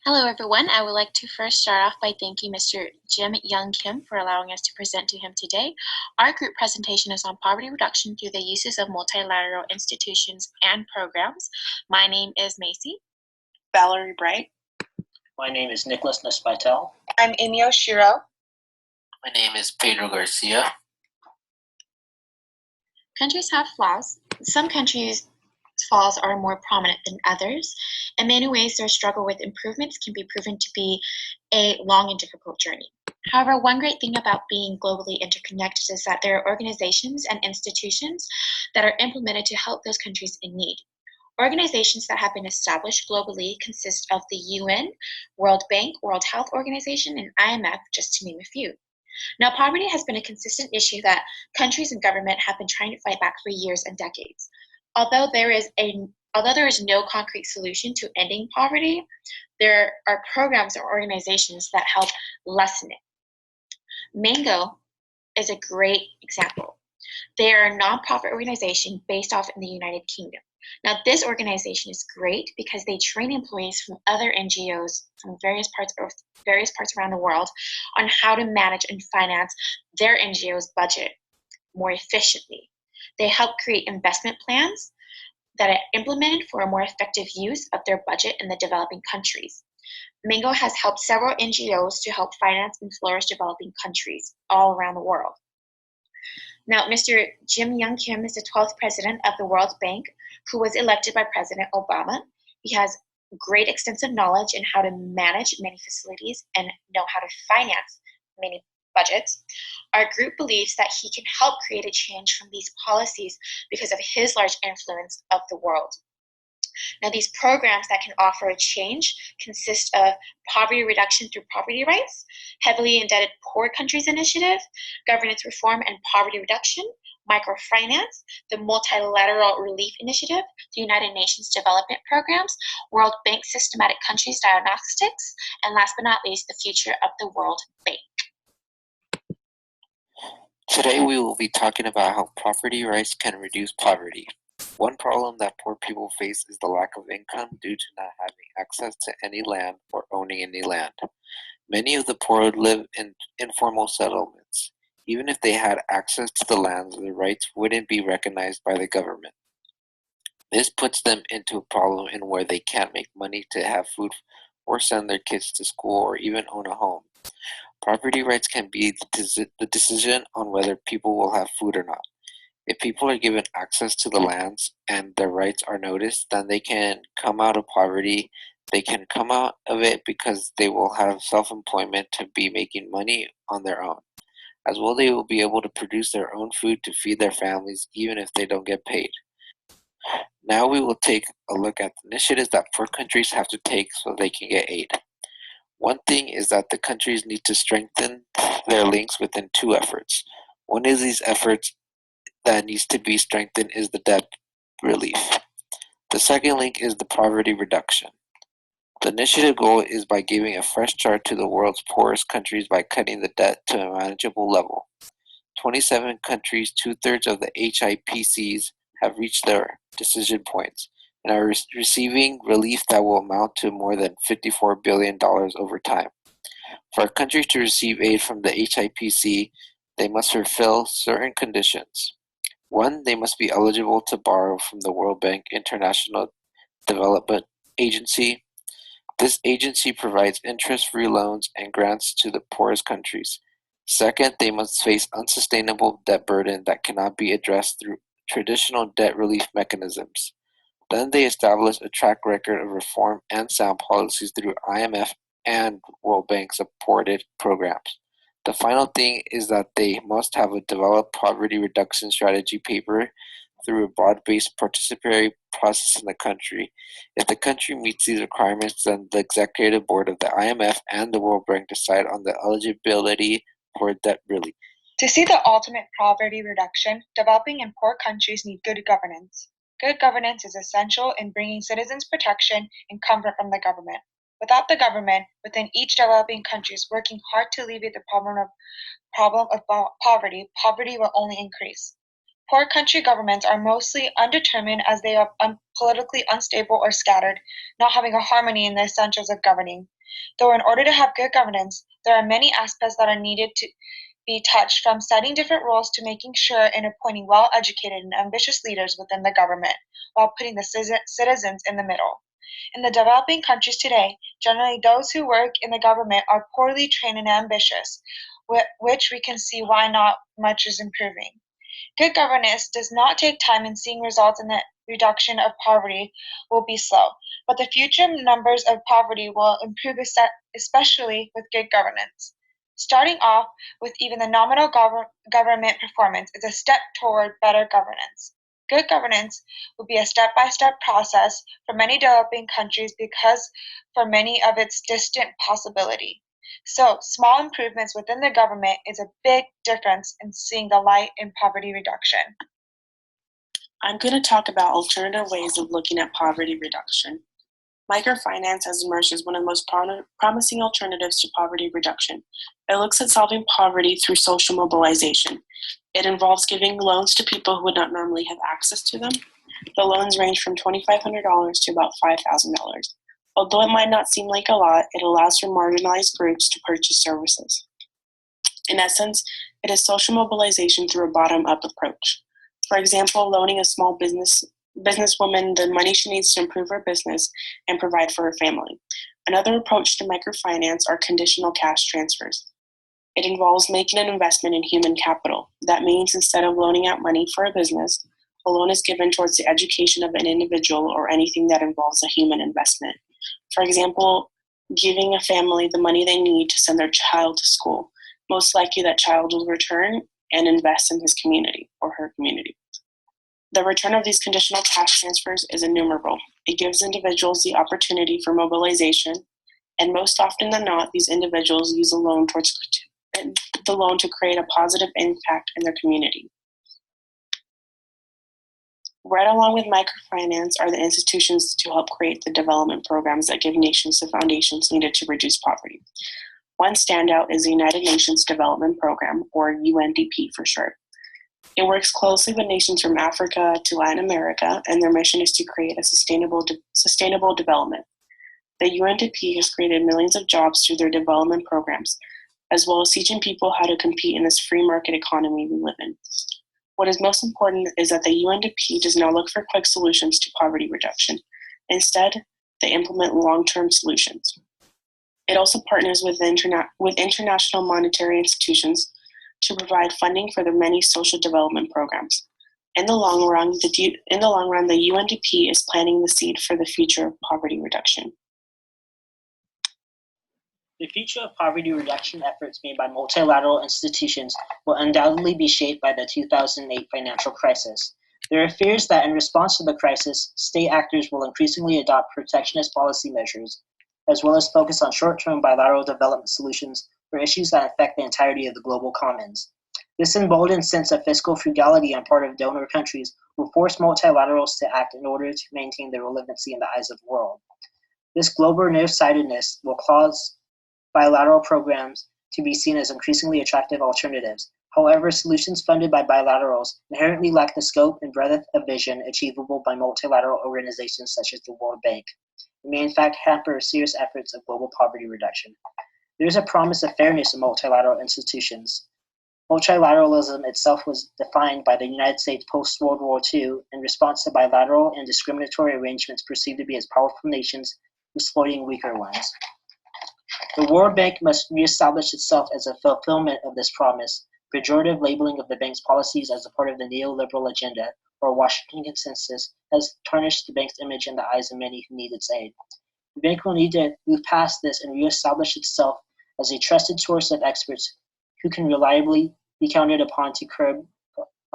Hello, everyone. I would like to first start off by thanking Mr. Jim Young Kim for allowing us to present to him today. Our group presentation is on poverty reduction through the uses of multilateral institutions and programs. My name is Macy. Valerie Bright. My name is Nicholas Nespitel. I'm Amy Oshiro. My name is Pedro Garcia. Countries have flaws. Some countries' flaws are more prominent than others. In many ways, their struggle with improvements can be proven to be a long and difficult journey. However, one great thing about being globally interconnected is that there are organizations and institutions that are implemented to help those countries in need. Organizations that have been established globally consist of the UN, World Bank, World Health Organization, and IMF, just to name a few. Now, poverty has been a consistent issue that countries and government have been trying to fight back for years and decades. Although there is no concrete solution to ending poverty, there are programs or organizations that help lessen it. Mango is a great example. They are a nonprofit organization based off in the United Kingdom. Now, this organization is great because they train employees from other NGOs from various parts around the world on how to manage and finance their NGO's budget more efficiently. They help create investment plans that are implemented for a more effective use of their budget in the developing countries. Mango has helped several NGOs to help finance and flourish developing countries all around the world. Now, Mr. Jim Young Kim is the 12th president of the World Bank, who was elected by President Obama. He has great extensive knowledge in how to manage many facilities and know how to finance many budgets. Our group believes that he can help create a change from these policies because of his large influence of the world. Now, these programs that can offer a change consist of poverty reduction through poverty rights, heavily indebted poor countries initiative, governance reform and poverty reduction, microfinance, the multilateral relief initiative, the United Nations development programs, World Bank systematic countries diagnostics, and last but not least, the future of the World Bank. Today we will be talking about how property rights can reduce poverty. One problem that poor people face is the lack of income due to not having access to any land or owning any land. Many of the poor live in informal settlements. Even if they had access to the lands, their rights wouldn't be recognized by the government. This puts them into a problem in where they can't make money to have food or send their kids to school or even own a home. Property rights can be the decision on whether people will have food or not. If people are given access to the lands and their rights are noticed, then they can come out of poverty. They can come out of it because they will have self-employment to be making money on their own. As well, they will be able to produce their own food to feed their families even if they don't get paid. Now we will take a look at the initiatives that poor countries have to take so they can get aid. One thing is that the countries need to strengthen their links within two efforts. One of these efforts that needs to be strengthened is the debt relief. The second link is the poverty reduction. The initiative goal is by giving a fresh start to the world's poorest countries by cutting the debt to a manageable level. 27 countries, two-thirds of the HIPCs, have reached their decision points and are receiving relief that will amount to more than $54 billion over time. For a country to receive aid from the HIPC, they must fulfill certain conditions. One, they must be eligible to borrow from the World Bank International Development Agency. This agency provides interest-free loans and grants to the poorest countries. Second, they must face unsustainable debt burden that cannot be addressed through traditional debt relief mechanisms. Then they establish a track record of reform and sound policies through IMF and World Bank supported programs. The final thing is that they must have a developed poverty reduction strategy paper through a broad-based participatory process in the country. If the country meets these requirements, then the executive board of the IMF and the World Bank decide on the eligibility for debt relief. To see the ultimate poverty reduction, developing and poor countries need good governance. Good governance is essential in bringing citizens protection and comfort from the government. Without the government within each developing country is working hard to alleviate the problem of poverty, poverty will only increase. Poor country governments are mostly undetermined as they are politically unstable or scattered, not having a harmony in the essentials of governing. Though in order to have good governance, there are many aspects that are needed to be touched, from setting different roles to making sure and appointing well-educated and ambitious leaders within the government, while putting the citizens in the middle. In the developing countries today, generally those who work in the government are poorly trained and ambitious, which we can see why not much is improving. Good governance does not take time, and seeing results in the reduction of poverty will be slow, but the future numbers of poverty will improve, especially with good governance. Starting off with even the nominal government performance is a step toward better governance. Good governance will be a step-by-step process for many developing countries because for many of its distant possibility. So, small improvements within the government is a big difference in seeing the light in poverty reduction. I'm going to talk about alternative ways of looking at poverty reduction. Microfinance has emerged as one of the most promising alternatives to poverty reduction. It looks at solving poverty through social mobilization. It involves giving loans to people who would not normally have access to them. The loans range from $2,500 to about $5,000. Although it might not seem like a lot, it allows for marginalized groups to purchase services. In essence, it is social mobilization through a bottom-up approach. For example, loaning a small businesswoman the money she needs to improve her business and provide for her family. Another approach to microfinance are conditional cash transfers. It involves making an investment in human capital. That means instead of loaning out money for a business, a loan is given towards the education of an individual or anything that involves a human investment. For example, giving a family the money they need to send their child to school. Most likely that child will return and invest in his community or her community. The return of these conditional cash transfers is innumerable. It gives individuals the opportunity for mobilization, and most often than not, these individuals use the loan to create a positive impact in their community. Right along with microfinance are the institutions to help create the development programs that give nations the foundations needed to reduce poverty. One standout is the United Nations Development Program, or UNDP for short. It works closely with nations from Africa to Latin America, and their mission is to create a sustainable development. The UNDP has created millions of jobs through their development programs, as well as teaching people how to compete in this free market economy we live in. What is most important is that the UNDP does not look for quick solutions to poverty reduction. Instead, they implement long-term solutions. It also partners with international monetary institutions to provide funding for the many social development programs. In the long run, the UNDP is planting the seed for the future of poverty reduction. The future of poverty reduction efforts made by multilateral institutions will undoubtedly be shaped by the 2008 financial crisis. There are fears that in response to the crisis, state actors will increasingly adopt protectionist policy measures, as well as focus on short-term bilateral development solutions for issues that affect the entirety of the global commons. This emboldened sense of fiscal frugality on part of donor countries will force multilaterals to act in order to maintain their relevancy in the eyes of the world. This global nearsightedness will cause bilateral programs to be seen as increasingly attractive alternatives. However, solutions funded by bilaterals inherently lack the scope and breadth of vision achievable by multilateral organizations such as the World Bank. It may in fact hamper serious efforts of global poverty reduction. There is a promise of fairness in multilateral institutions. Multilateralism itself was defined by the United States post-World War II in response to bilateral and discriminatory arrangements perceived to be as powerful nations exploiting weaker ones. The World Bank must reestablish itself as a fulfillment of this promise. Pejorative labeling of the bank's policies as a part of the neoliberal agenda or Washington consensus has tarnished the bank's image in the eyes of many who need its aid. The bank will need to move past this and reestablish itself as a trusted source of experts who can reliably be counted upon to curb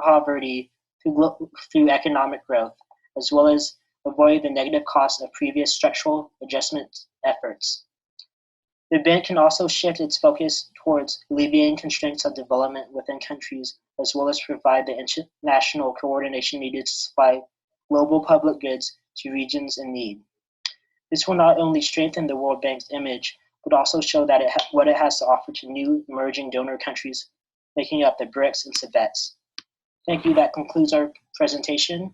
poverty through economic growth, as well as avoid the negative costs of previous structural adjustment efforts. The bank can also shift its focus towards alleviating constraints on development within countries, as well as provide the international coordination needed to supply global public goods to regions in need. This will not only strengthen the World Bank's image, but also show that what it has to offer to new emerging donor countries making up the BRICS and CIVETS. Thank you. That concludes our presentation.